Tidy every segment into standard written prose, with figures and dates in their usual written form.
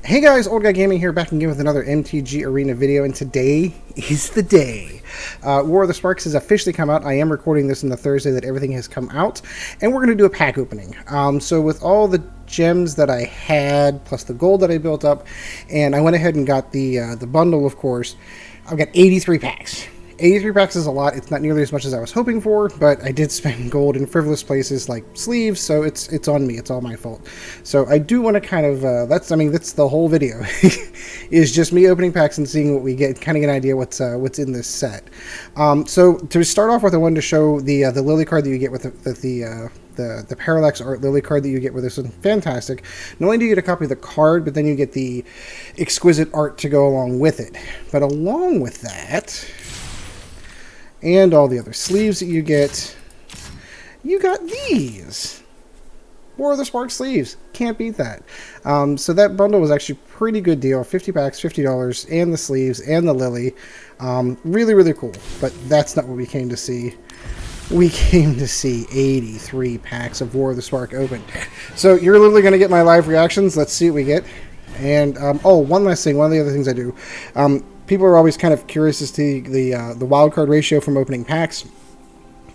Hey guys, Old Guy Gaming here, back again with another MTG Arena video, and today is the day. War of the Sparks has officially come out. I am recording this on the Thursday that everything has come out, and we're going to do a pack opening. So with all the gems that I had, plus the gold that I built up, and I went ahead and got the bundle, of course, I've got 83 packs. 83 packs is a lot. It's not nearly as much as I was hoping for, but I did spend gold in frivolous places like sleeves, so it's on me. It's all my fault. So I do want to kind of that's the whole video is just me opening packs and seeing what we get, kind of get an idea what's in this set. So to start off with, I wanted to show the Lily card that you get with the Parallax Art Lily card that you get with this one. Fantastic. Not only do you get a copy of the card, but then you get the exquisite art to go along with it. But along with that, and all the other sleeves that you get, you got these War of the Sparks sleeves. Can't beat that. So that bundle was actually a pretty good deal. 50 packs, $50, and the sleeves, and the Lily. Really, really cool. But that's not what we came to see. We came to see 83 packs of War of the Spark open. So you're literally going to get my live reactions. Let's see what we get. And, oh, one last thing. One of the other things I do. People are always kind of curious as to the wildcard ratio from opening packs.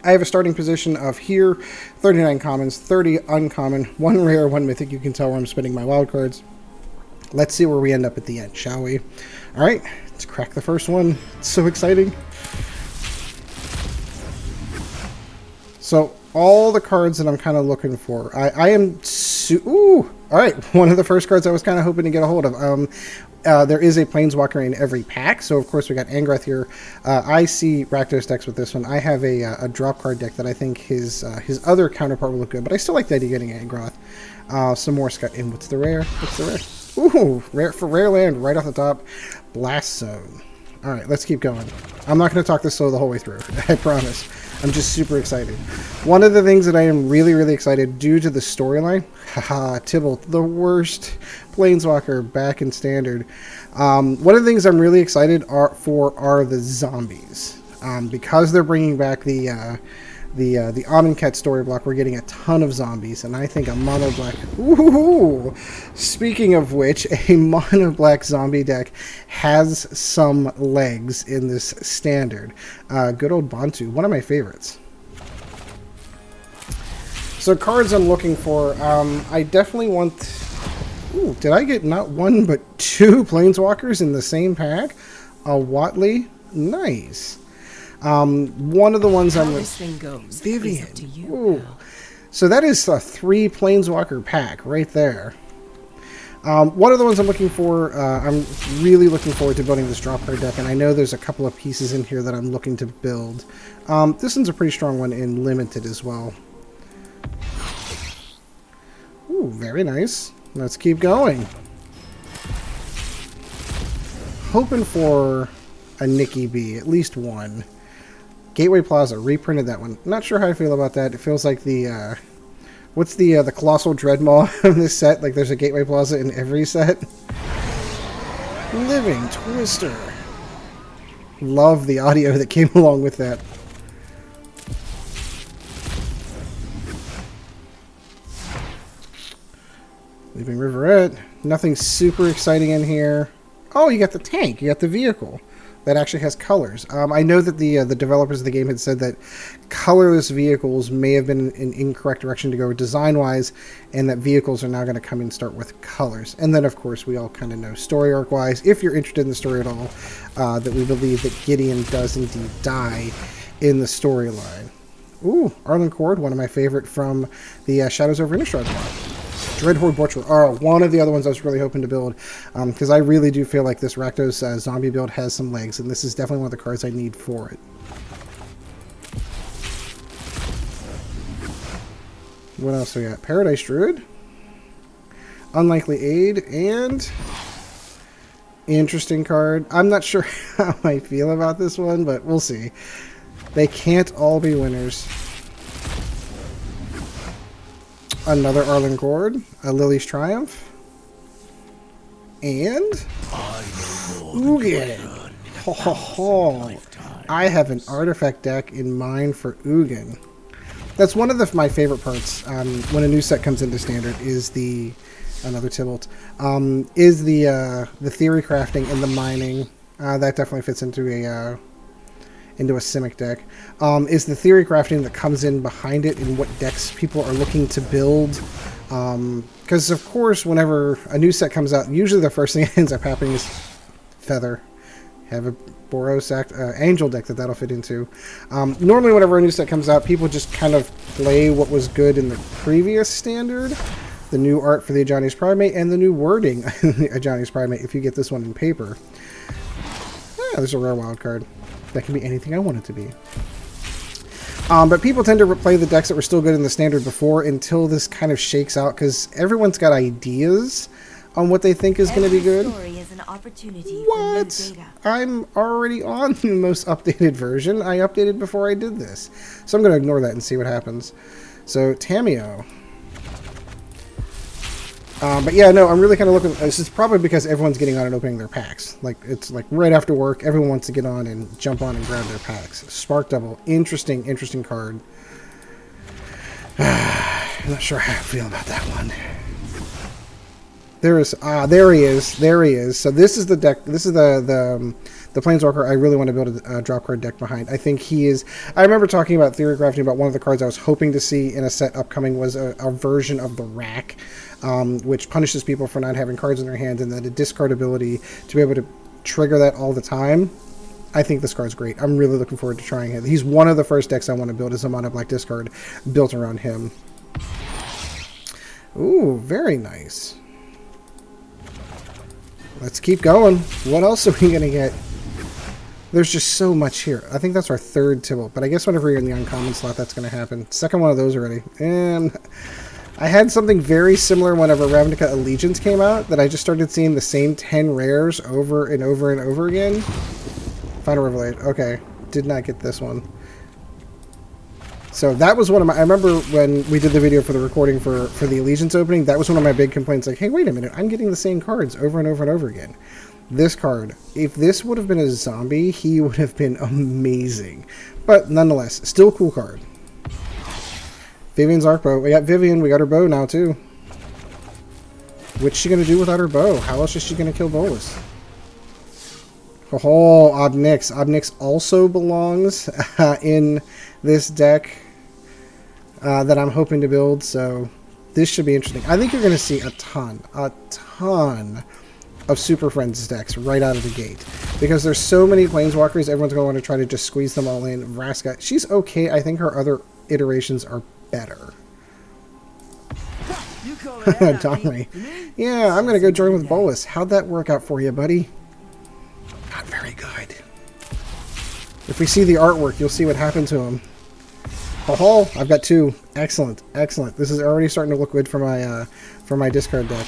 I have a starting position of here, 39 commons, 30 uncommon, 1 rare, 1 mythic. You can tell where I'm spending my wildcards. Let's see where we end up at the end, shall we? All right, let's crack the first one. It's so exciting. So all the cards that I'm kind of looking for, I am... Ooh! All right, one of the first cards I was kind of hoping to get a hold of. There is a Planeswalker in every pack, so of course we got Angrath here. I see Rakdos decks with this one. I have a drop card deck that I think his other counterpart will look good, but I still like the idea of getting Angrath. Some more Scott. And what's the rare? What's the rare? Ooh, rare for rare land right off the top. Blast Zone. All right, let's keep going. I'm not going to talk this slow the whole way through. I promise. I'm just super excited. One of the things that I am really, really excited due to the storyline, haha, Tybalt, the worst Planeswalker back in Standard. One of the things I'm really excited for are the zombies. Because they're bringing back the Amonkhet story block, we're getting a ton of zombies, and I think a mono black. Ooh! Speaking of which, a mono black zombie deck has some legs in this Standard. Good old Bantu, one of my favorites. So cards I'm looking for, I definitely want. Ooh, did I get not one but 2 Planeswalkers in the same pack? A Watley, nice. One of the ones I'm with Vivian. Ooh. So that is a 3 Planeswalker pack right there. One of the ones I'm looking for, I'm really looking forward to building this drop card deck, and I know there's a couple of pieces in here that I'm looking to build. This one's a pretty strong one in Limited as well. Ooh, very nice. Let's keep going. Hoping for a Nikki B, at least one. Gateway Plaza, reprinted that one. Not sure how I feel about that. It feels like the, what's the Colossal Dreadmaw of this set? Like there's a Gateway Plaza in every set. Living Twister. Love the audio that came along with that. Leaving Riverette. Nothing super exciting in here. Oh, you got the tank. You got the vehicle that actually has colors. I know that the developers of the game had said that colorless vehicles may have been an incorrect direction to go design-wise, and that vehicles are now going to come in and start with colors. And then, of course, we all kind of know story arc-wise, if you're interested in the story at all, that we believe that Gideon does indeed die in the storyline. Ooh, Arlen Cord, one of my favorite from the Shadows over Innistrad block. Dreadhorde Butcher are one of the other ones I was really hoping to build, because I really do feel like this Rakdos zombie build has some legs, and this is definitely one of the cards I need for it. What else we got? Paradise Druid, Unlikely Aid, and interesting card. I'm not sure how I feel about this one, but we'll see. They can't all be winners. Another Arlen Gord, a Lily's Triumph, and Ugin. Ho, ho, ho. I have an artifact deck in mind for Ugin. That's one of my favorite parts when a new set comes into Standard is the another Tybalt, is the theory crafting and the mining. That definitely fits into a Simic deck. Is the theory crafting that comes in behind it in what decks people are looking to build. Because, of course, whenever a new set comes out, usually the first thing that ends up happening is Feather. Have a Boros Angel deck that'll fit into. Normally, whenever a new set comes out, people just kind of play what was good in the previous standard. The new art for the Ajani's Primate and the new wording the Ajani's Primate if you get this one in paper. There's a rare wild card. That can be anything I want it to be. But people tend to play the decks that were still good in the standard before until this kind of shakes out, because everyone's got ideas on what they think is going to be good. Is an opportunity what? For new data. I'm already on the most updated version. I updated before I did this. So I'm going to ignore that and see what happens. So, Tameo. But yeah, no, I'm really kind of looking. This is probably because everyone's getting on and opening their packs. Like, it's like right after work, everyone wants to get on and jump on and grab their packs. Spark Double, interesting card. I'm not sure how I feel about that one. There he is. So this is the deck. This is the Planeswalker I really want to build a drop card deck behind. I think he is. I remember talking about theory crafting about one of the cards I was hoping to see in a set upcoming was a version of the Rack, which punishes people for not having cards in their hand, and then a discard ability to be able to trigger that all the time. I think this card's great. I'm really looking forward to trying it. He's one of the first decks I want to build as a mono black discard built around him. Ooh, very nice. Let's keep going. What else are we going to get? There's just so much here. I think that's our third Tybalt, but I guess whenever you're in the uncommon slot, that's going to happen. Second one of those already. And I had something very similar whenever Ravnica Allegiance came out, that I just started seeing the same 10 rares over and over and over again. Final Revelation. Okay. Did not get this one. So that was one of my... I remember when we did the video for the recording for the Allegiance opening, that was one of my big complaints. Like, hey, wait a minute. I'm getting the same cards over and over and over again. This card, if this would have been a zombie, he would have been amazing. But nonetheless, still a cool card. Vivian's Arc Bow. We got Vivian. We got her bow now, too. What's she going to do without her bow? How else is she going to kill Bolas? Oh, Obnix. Obnix also belongs in this deck that I'm hoping to build, so this should be interesting. I think you're going to see a ton of Super Friends decks right out of the gate, because there's so many Planeswalkers, everyone's going to want to try to just squeeze them all in. Vraska, she's okay. I think her other iterations are better. Domri. Yeah, I'm going to go join with Bolas. How'd that work out for you, buddy? Not very good. If we see the artwork, you'll see what happened to him. Oh, I've got two. Excellent, excellent. This is already starting to look good for my discard deck.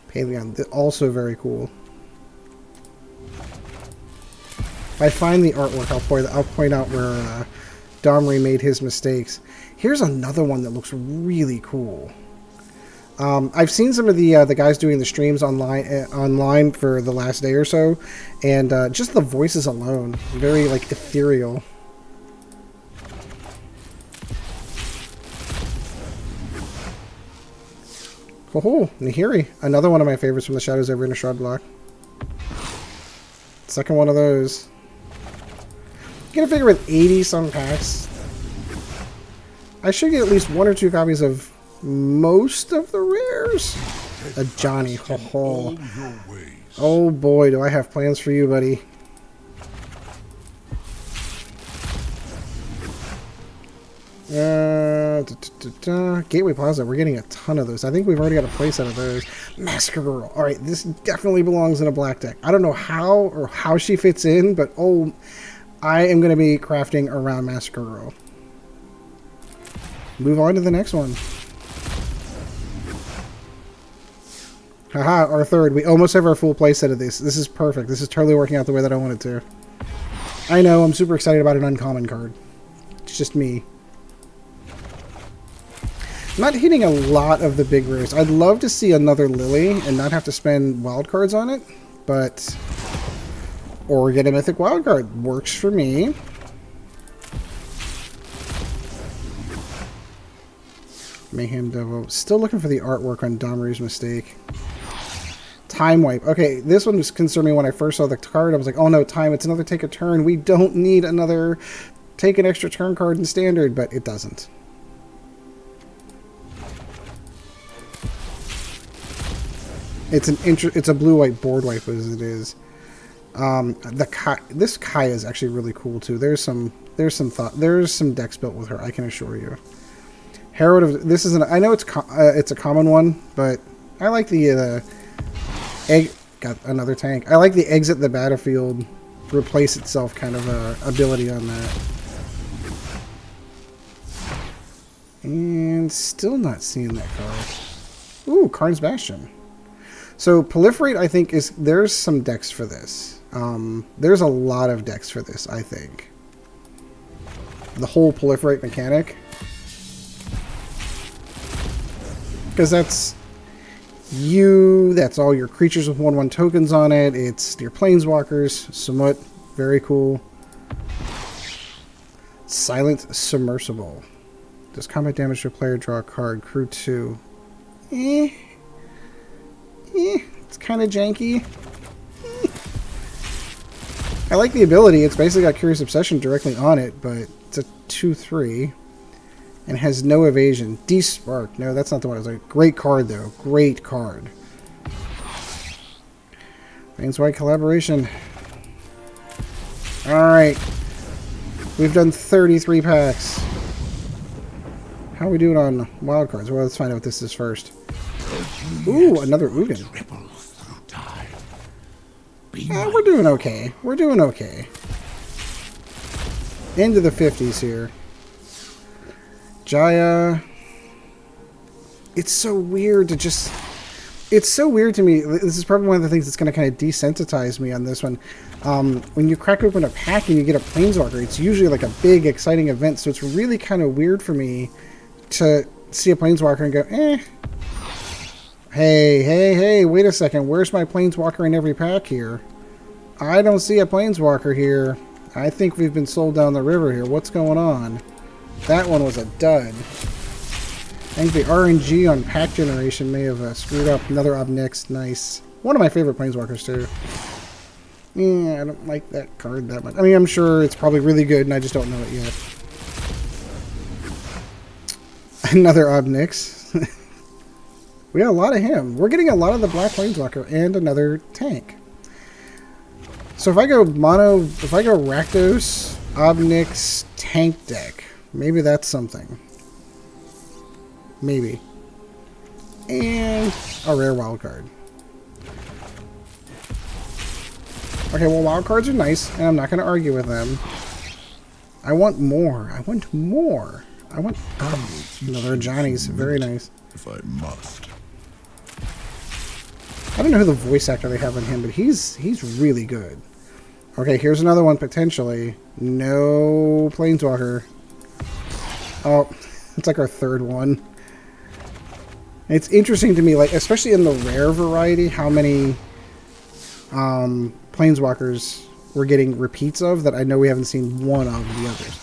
Paleon, also very cool. If I find the artwork, I'll point out where Domri made his mistakes. Here's another one that looks really cool. I've seen some of the guys doing the streams online for the last day or so, and just the voices alone, very like ethereal. Oh, Nahiri, another one of my favorites from the Shadows over Innistrad Shroud block. Second one of those. You gotta figure with 80 some packs, I should get at least one or two copies of most of the rares. A Johnny, ho. Oh boy, do I have plans for you, buddy. Gateway Plaza, we're getting a ton of those. I think we've already got a place out of those. Massacre Girl. Alright, this definitely belongs in a black deck. I don't know how she fits in, but oh, I am going to be crafting around Massacre Girl. Move on to the next one. Haha, our third. We almost have our full playset of this. This is perfect. This is totally working out the way that I want it to. I know, I'm super excited about an uncommon card. It's just me. I'm not hitting a lot of the big rares. I'd love to see another Lily and not have to spend wild cards on it, but... Or get a mythic wild card. Works for me. Mayhem Devil. Still looking for the artwork on Domri's Mistake. Time Wipe. Okay, this one was concerned me when I first saw the card. I was like, oh no, time. It's another take a turn. We don't need another take an extra turn card in Standard, but it doesn't. It's a blue-white board wipe as it is. This Kai is actually really cool too. There's some decks built with her, I can assure you. Herald of this is I know it's a common one, but I like the egg. Got another tank. I like the exit the battlefield, replace itself kind of ability on that. And still not seeing that card. Ooh, Karn's Bastion. So Proliferate, I think there's some decks for this. There's a lot of decks for this, I think. The whole Proliferate mechanic. Because that's all your creatures with 1/1 tokens on it. It's your planeswalkers. Samut, very cool. Silent Submersible. Does combat damage to a player, draw a card. Crew 2. It's kind of janky. I like the ability. It's basically got Curious Obsession directly on it, but it's a 2/3 and has no evasion. Despark. No, that's not the one. It's a great card, though. Great card. White Collaboration. Alright. We've done 33 packs. How are we doing on wild cards? Well, let's find out what this is first. Ooh, another Ugin. We're doing okay. We're doing okay. Into the 50s here. Jaya. It's so weird to just... It's so weird to me. This is probably one of the things that's going to kind of desensitize me on this one. When you crack open a pack and you get a Planeswalker, it's usually like a big, exciting event. So it's really kind of weird for me to see a Planeswalker and go, eh. Hey, wait a second. Where's my Planeswalker in every pack here? I don't see a Planeswalker here. I think we've been sold down the river here. What's going on? That one was a dud. I think the RNG on pack generation may have screwed up. Another Obnix. Nice. One of my favorite Planeswalkers, too. Yeah, I don't like that card that much. I mean, I'm sure it's probably really good, and I just don't know it yet. Another Obnix. We got a lot of him. We're getting a lot of the Black Planeswalker and another tank. So if I go Rakdos, Obnix, tank deck, maybe that's something. Maybe. And a rare wild card. Okay, well, wild cards are nice, and I'm not going to argue with them. I want more. I want more. I want another Johnny's. Very nice. If I must. I don't know who the voice actor they have on him, but he's really good. Okay, here's another one potentially. No Planeswalker. Oh, it's like our third one. It's interesting to me, like especially in the rare variety, how many Planeswalkers we're getting repeats of that I know we haven't seen one of the others.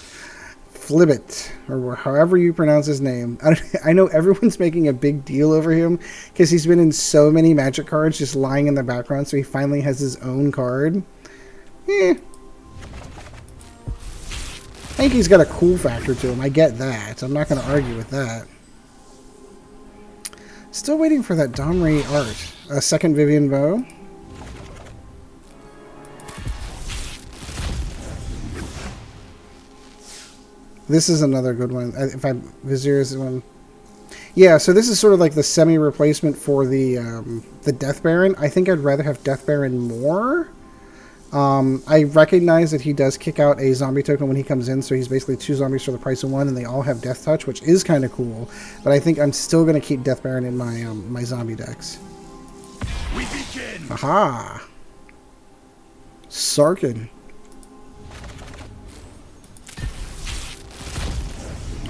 Flibbit, or however you pronounce his name. I know everyone's making a big deal over him because he's been in so many Magic cards just lying in the background, so he finally has his own card. I think he's got a cool factor to him. I get that. I'm not going to argue with that. Still waiting for that Domri art. A second Vivian Bow. This is another good one. If I Vizier is one. Yeah, so this is sort of like the semi-replacement for the Death Baron. I think I'd rather have Death Baron more. I recognize that he does kick out a zombie token when he comes in, so he's basically 2 zombies for the price of 1, and they all have Death Touch, which is kind of cool. But I think I'm still going to keep Death Baron in my my zombie decks. We begin. Aha! Sarkin.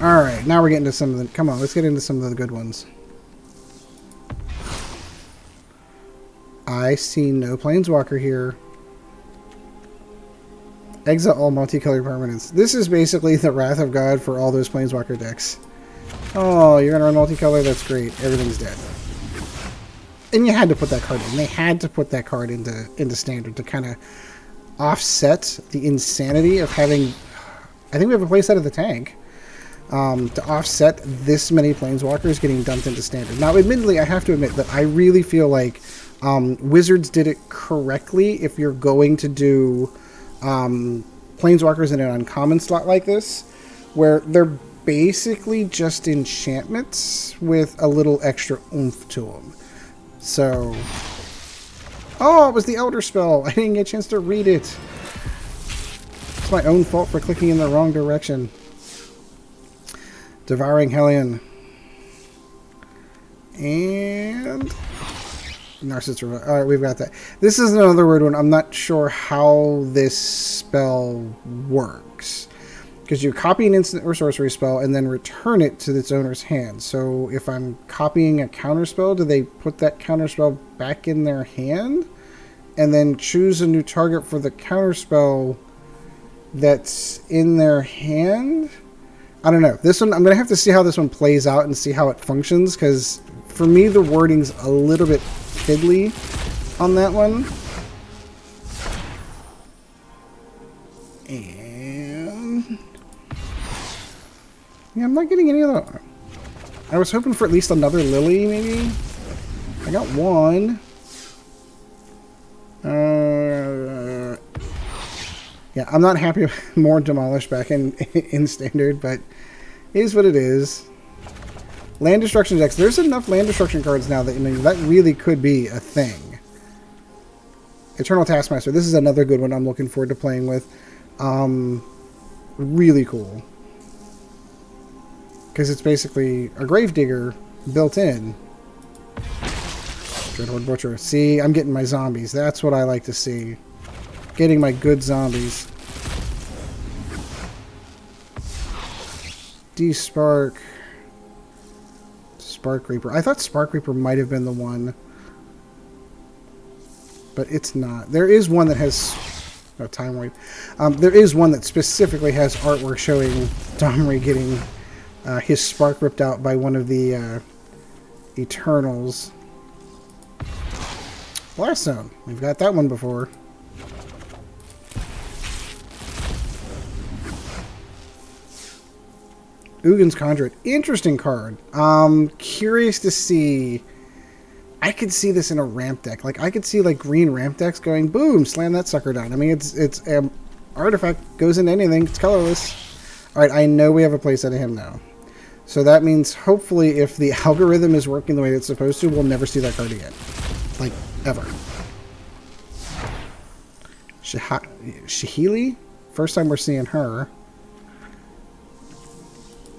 Alright, now we're getting to some of the... Come on, let's get into some of the good ones. I see no Planeswalker here. Exile all multicolored permanents. This is basically the Wrath of God for all those Planeswalker decks. Oh, you're gonna run multicolor? That's great. Everything's dead. And you had to put that card in. They had to put that card into standard to kind of offset the insanity of having... I think we have a playset of the tank. To offset this many Planeswalkers getting dumped into standard. Now, admittedly, I have to admit that I really feel like Wizards did it correctly if you're going to do Planeswalkers in an uncommon slot like this, where they're basically just enchantments with a little extra oomph to them. So... Oh, it was the Elder Spell! I didn't get a chance to read it. It's my own fault for clicking in the wrong direction. Devouring Hellion. And... Narcissus Revive. Alright, we've got that. This is another weird one. I'm not sure how this spell works. Because you copy an instant or sorcery spell and then return it to its owner's hand. So if I'm copying a counterspell, do they put that counterspell back in their hand? And then choose a new target for the counterspell that's in their hand? I don't know. This one, I'm going to have to see how this one plays out and see how it functions, because for me, the wording's a little bit fiddly on that one. And... yeah, I'm not getting any other... I was hoping for at least another Lily, maybe? I got one. Yeah, I'm not happy with more Demolish back in Standard, but it is what it is. Land Destruction decks. There's enough Land Destruction cards now that, I mean, that really could be a thing. Eternal Taskmaster. This is another good one I'm looking forward to playing with. Really cool. Because it's basically a Gravedigger built in. Dreadhorde Butcher. See, I'm getting my zombies. That's what I like to see. Getting my good zombies. Despark. Spark Reaper. I thought Spark Reaper might have been the one. But it's not. There is one that has... oh, Time Warp. There is one that specifically has artwork showing Domri getting his spark ripped out by one of the Eternals. Blast Zone. We've got that one before. Ugin's Conduit. Interesting card. Curious to see. I could see this in a ramp deck. Like, I could see, like, green ramp decks going, boom, slam that sucker down. I mean, it's artifact, goes into anything. It's colorless. Alright, I know we have a playset of him now. So that means, hopefully, if the algorithm is working the way it's supposed to, we'll never see that card again. Like, ever. Shahili? First time we're seeing her.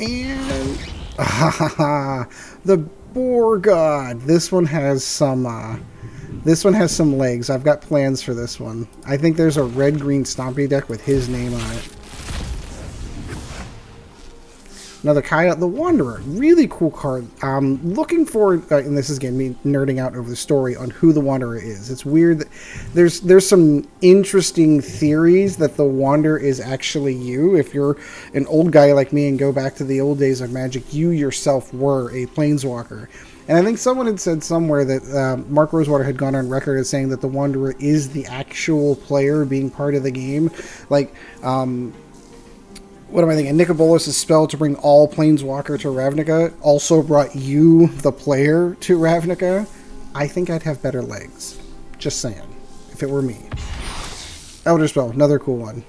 And the Boar God. This one has some legs. I've got plans for this one. I think there's a red-green Stompy deck with his name on it. Another Kaya, the Wanderer. Really cool card. Looking forward, and this is again me nerding out over the story on who the Wanderer is. It's weird that there's some interesting theories that the Wanderer is actually you. If you're an old guy like me and go back to the old days of Magic, you yourself were a Planeswalker. And I think someone had said somewhere that Mark Rosewater had gone on record as saying that the Wanderer is the actual player being part of the game. Like, what am I thinking? Nicobolas' spell to bring all Planeswalker to Ravnica also brought you, the player, to Ravnica. I think I'd have better legs. Just saying. If it were me. Elder Spell, another cool one.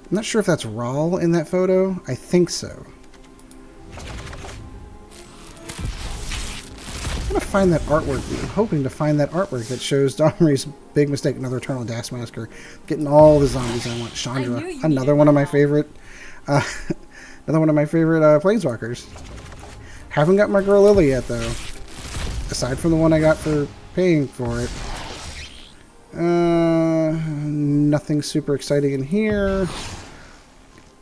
I'm not sure if that's Rahl in that photo. I think so. I'm gonna find that artwork. I'm hoping to find that artwork that shows Domri's big mistake. Another Eternal Taskmaster. Getting all the zombies I want. Chandra. Another one of my favorite Planeswalkers. Haven't got my girl Lily yet though. Aside from the one I got for paying for it. Nothing super exciting in here.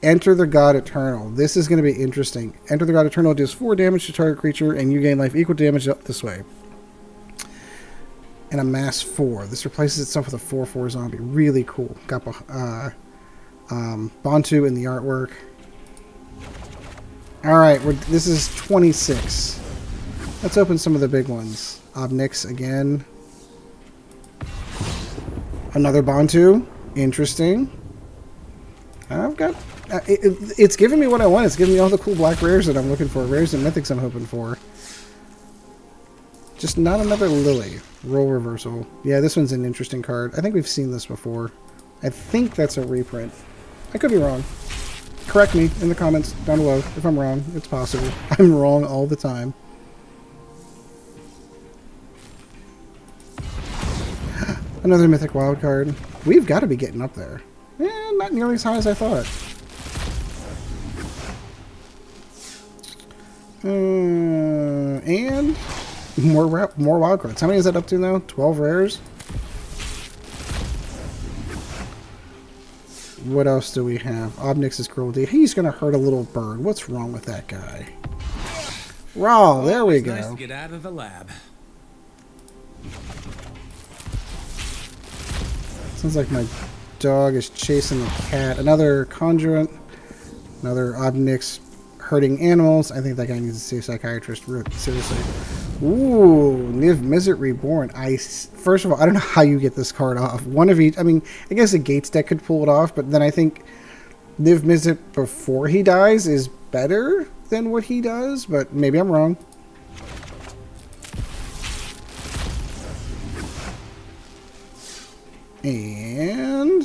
Enter the God Eternal. This is going to be interesting. Enter the God Eternal deals 4 damage to target creature, and you gain life equal damage up this way. And a mass 4. This replaces itself with a 4/4 zombie. Really cool. Got Bantu in the artwork. Alright, this is 26. Let's open some of the big ones. Obnix again. Another Bantu. Interesting. I've got... it's giving me what I want. It's giving me all the cool black rares that I'm looking for. Rares and mythics I'm hoping for. Just not another Lily. Role reversal. Yeah, this one's an interesting card. I think we've seen this before. I think that's a reprint. I could be wrong. Correct me in the comments down below if I'm wrong. It's possible. I'm wrong all the time. Another mythic wild card. We've got to be getting up there. Not nearly as high as I thought. And more wild cards. How many is that up to now? 12 rares? What else do we have? Obnix's cruelty. He's going to hurt a little bird. What's wrong with that guy? Raw, there we go. Nice to get out of the lab. Sounds like my dog is chasing the cat. Another conjurant. Another Obnix hurting animals. I think that guy needs to see a psychiatrist. Seriously. Ooh, Niv Mizzet Reborn. First of all, I don't know how you get this card off. One of each. I mean, I guess a Gates deck could pull it off, but then I think Niv Mizzet before he dies is better than what he does, but maybe I'm wrong. And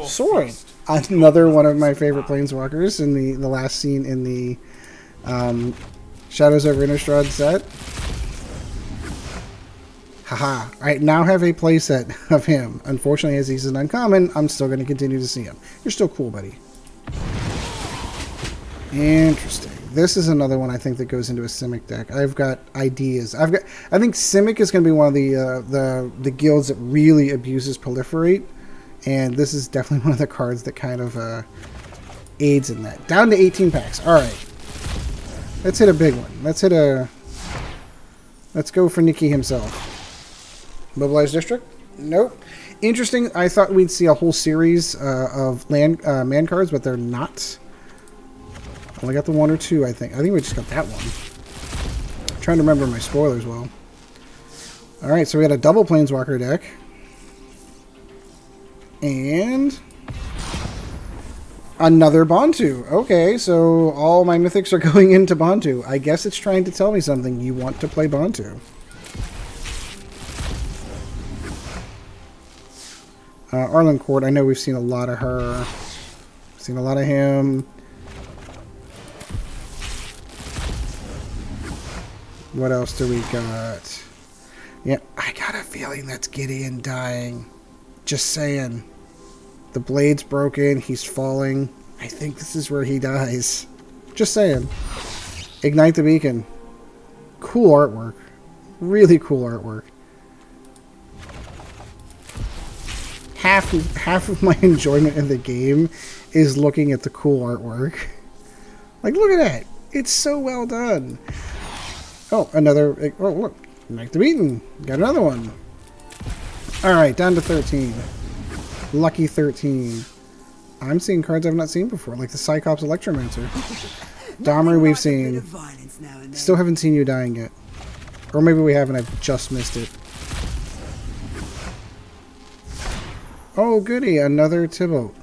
Soaring. Another one of my favorite planeswalkers in the last scene in the Shadows over Innistrad set. Haha. I now have a playset of him. Unfortunately, as he's an uncommon, I'm still going to continue to see him. You're still cool, buddy. Interesting. This is another one I think that goes into a Simic deck. I've got ideas. I think Simic is going to be one of the guilds that really abuses Proliferate, and this is definitely one of the cards that kind of aids in that. Down to 18 packs. All right. Let's hit a big one. Let's go for Nikki himself. Mobilized District? Nope. Interesting. I thought we'd see a whole series of man cards, but they're not. Only got the one or two, I think. I think we just got that one. I'm trying to remember my spoilers well. Alright, so we got a double Planeswalker deck. And another Bantu. Okay, so all my mythics are going into Bantu. I guess it's trying to tell me something. You want to play Bantu. Arlen Court, I know we've seen a lot of her. Seen a lot of him. What else do we got? Yeah, I got a feeling that's Gideon dying. Just saying. The blade's broken. He's falling. I think this is where he dies. Just saying. Ignite the Beacon. Cool artwork. Really cool artwork. Half of my enjoyment in the game is looking at the cool artwork. Like, look at that. It's so well done. Oh, another... Oh, look. Ignite the Beacon. Got another one. Alright, down to 13. Lucky 13. I'm seeing cards I've not seen before, like the Cyclops Electromancer. Dahmer we've seen. Still haven't seen you dying yet. Or maybe we haven't, I've just missed it. Oh, goody, another Tybalt.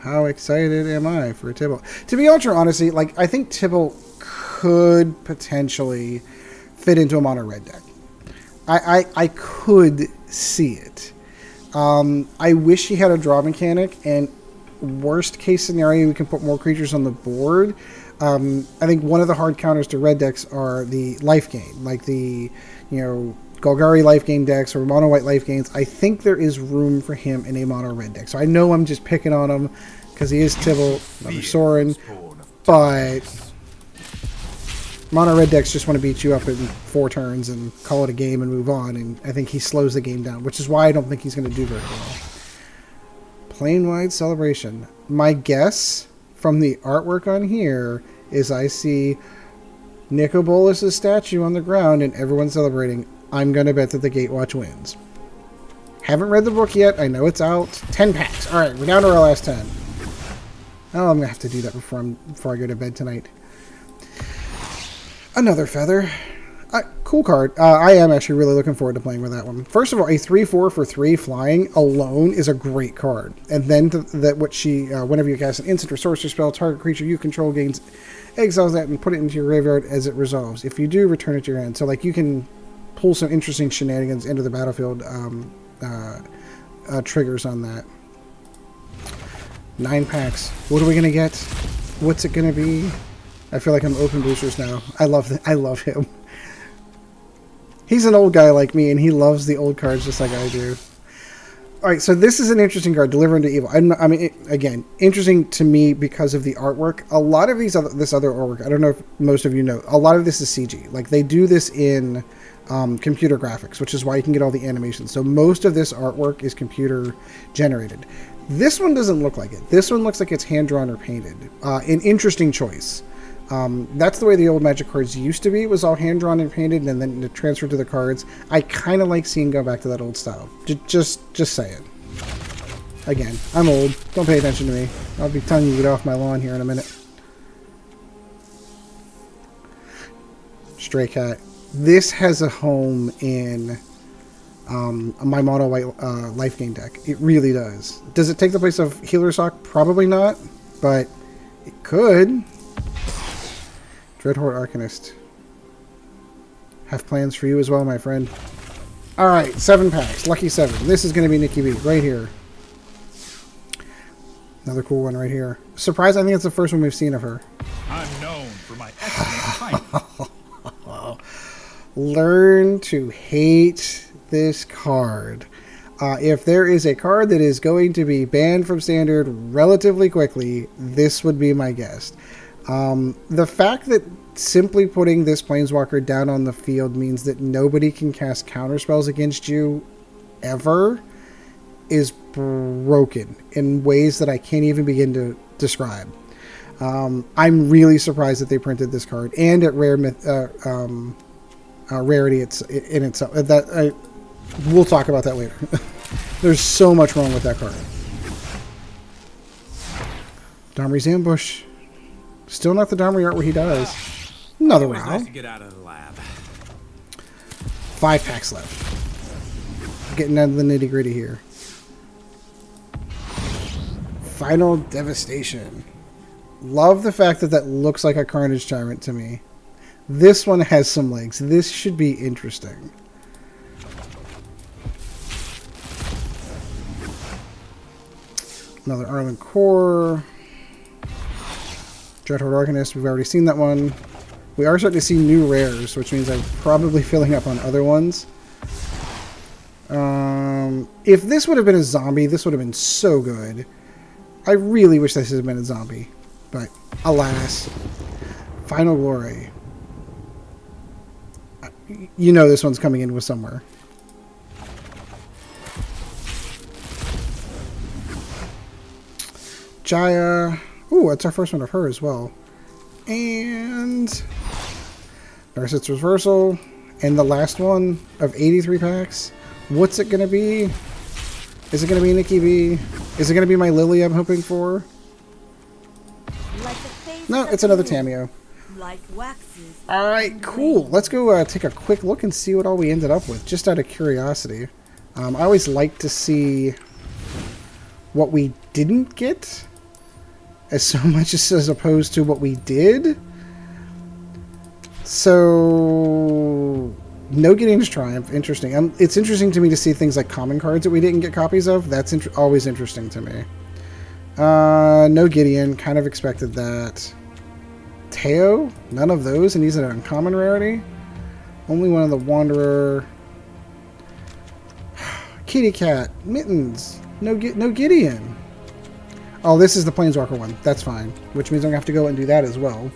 How excited am I for Tybalt? To be ultra honestly, like, I think Tybalt could potentially fit into a mono red deck. I could see it. I wish he had a draw mechanic, and worst case scenario, we can put more creatures on the board. I think one of the hard counters to red decks are the life gain, like the, Golgari life gain decks or mono white life gains. I think there is room for him in a mono red deck. So I know I'm just picking on him because he is Tybalt, another Sorin, but mono red decks just want to beat you up in 4 turns and call it a game and move on, and I think he slows the game down, which is why I don't think he's going to do very well. Plane-wide celebration. My guess from the artwork on here is I see Nicol Bolas' statue on the ground and everyone's celebrating. I'm going to bet that the Gatewatch wins. Haven't read the book yet. I know it's out. 10 packs. Alright, we're down to our last 10. Oh, I'm gonna have to do that before I go to bed tonight. Another feather. Cool card. I am actually really looking forward to playing with that one. First of all, a 3/4 for 3 flying alone is a great card. And then whenever you cast an instant or sorcery spell, target creature you control gains exiles that and put it into your graveyard as it resolves. If you do, return it to your hand. So like you can pull some interesting shenanigans into the battlefield triggers on that. 9 packs. What are we gonna get? What's it gonna be? I feel like I'm open boosters now. I love him. He's an old guy like me, and he loves the old cards just like I do. All right, so this is an interesting card, Deliver into Evil. Again, interesting to me because of the artwork. A lot of this other artwork, I don't know if most of you know, a lot of this is CG. Like, they do this in computer graphics, which is why you can get all the animations. So most of this artwork is computer generated. This one doesn't look like it. This one looks like it's hand-drawn or painted. An interesting choice. That's the way the old Magic cards used to be. It was all hand-drawn and painted, and then it transferred to the cards. I kind of like seeing go back to that old style. Just saying. Again, I'm old. Don't pay attention to me. I'll be telling you to get off my lawn here in a minute. Stray Cat. This has a home in my mono white life gain deck. It really does. Does it take the place of Healer Sock? Probably not, but it could. Dreadhorde Arcanist. Have plans for you as well, my friend. Alright, 7 packs. Lucky 7. This is going to be Nikki B. Right here. Another cool one right here. Surprise, I think it's the first one we've seen of her. I'm known for my excellent height. Learn to hate this card. If there is a card that is going to be banned from Standard relatively quickly, this would be my guess. The fact that simply putting this Planeswalker down on the field means that nobody can cast counterspells against you ever is broken in ways that I can't even begin to describe. I'm really surprised that they printed this card and at rarity in itself. We'll talk about that later. There's so much wrong with that card. Domri's Ambush. Still not the Domri art where he does. Another round. Nice to get out of the lab. 5 packs left. Getting down to the nitty gritty here. Final Devastation. Love the fact that that looks like a Carnage Tyrant to me. This one has some legs. This should be interesting. Another Arlen Core. Dreadhorde Arcanist, we've already seen that one. We are starting to see new rares, which means I'm probably filling up on other ones. If this would have been a zombie, this would have been so good. I really wish this had been a zombie. But, alas. Final Glory. You know this one's coming in with somewhere. Jaya. Ooh, that's our first one of her as well. And Narcissus Reversal. And the last one of 83 packs. What's it going to be? Is it going to be Nikki B? Is it going to be my Lily I'm hoping for? No, it's another Tameo. Alright, cool. Let's go take a quick look and see what all we ended up with, just out of curiosity. I always like to see what we didn't get as so much as opposed to what we did. So, no Gideon's Triumph. Interesting. It's interesting to me to see things like common cards that we didn't get copies of. That's always interesting to me. No Gideon. Kind of expected that. Teo? None of those, and he's an uncommon rarity. Only one of the Wanderer. Kitty Cat. Mittens. No Gideon. Oh, this is the Planeswalker one. That's fine. Which means I'm going to have to go and do that as well.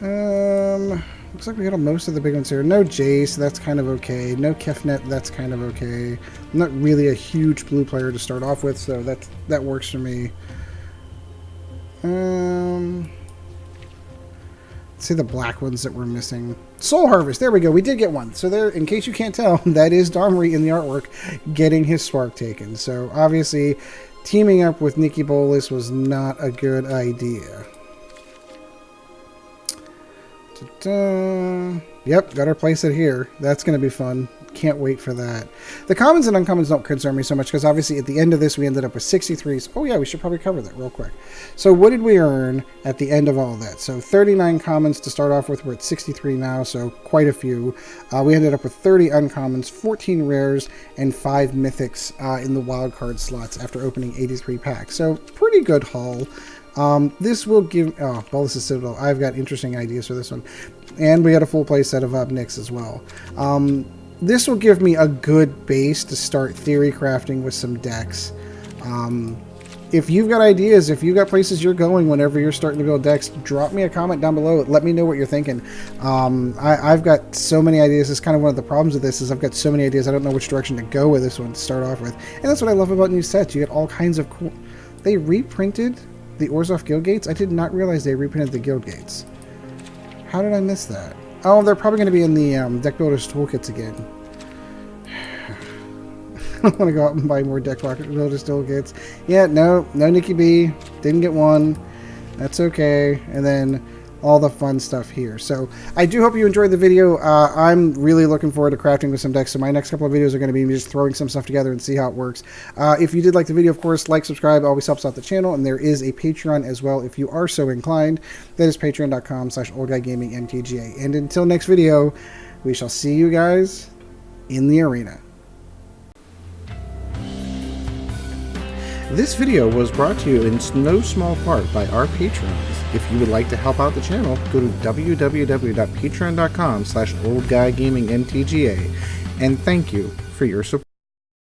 Looks like we got most of the big ones here. No Jace, that's kind of okay. No Kefnet, that's kind of okay. I'm not really a huge blue player to start off with, so that works for me. Let's see the black ones that we're missing. Soul Harvest, there we go. We did get one. So there, in case you can't tell, that is Domri in the artwork getting his spark taken. So obviously, teaming up with Nikki Bolas was not a good idea. Ta-da. Yep, got our playset here. That's going to be fun. Can't wait for that. The commons and uncommons don't concern me so much because obviously at the end of this we ended up with 63s. Oh yeah, we should probably cover that real quick. So what did we earn at the end of all that? So 39 commons to start off with. We're at 63 now, so quite a few. We ended up with 30 uncommons, 14 rares, and 5 mythics in the wild card slots after opening 83 packs. So pretty good haul. This will give... Oh, Bolas' Citadel. I've got interesting ideas for this one. And we got a full play set of Obnix as well. This will give me a good base to start theory crafting with some decks. If you've got ideas, if you've got places you're going whenever you're starting to build decks, drop me a comment down below. Let me know what you're thinking. I've got so many ideas. It's kind of one of the problems with this is I've got so many ideas. I don't know which direction to go with this one to start off with. And that's what I love about new sets. You get all kinds of cool... They reprinted the Orzhov Guild Gates? I did not realize they reprinted the Guild Gates. How did I miss that? Oh, they're probably going to be in the Deck Builders Toolkits again. I want to go out and buy more Deck Builders Toolkits. Yeah, no Nikki B. Didn't get one. That's okay. And then all the fun stuff here. So I do hope you enjoyed the video. I'm really looking forward to crafting with some decks. So my next couple of videos are going to be me just throwing some stuff together and see how it works. If you did like the video, of course, like, subscribe. Always helps out the channel. And there is a Patreon as well if you are so inclined. That is patreon.com/oldguygamingmtga. And until next video, we shall see you guys in the arena. This video was brought to you in no small part by our patrons. If you would like to help out the channel, go to www.patreon.com/oldguygamingmtga, and thank you for your support.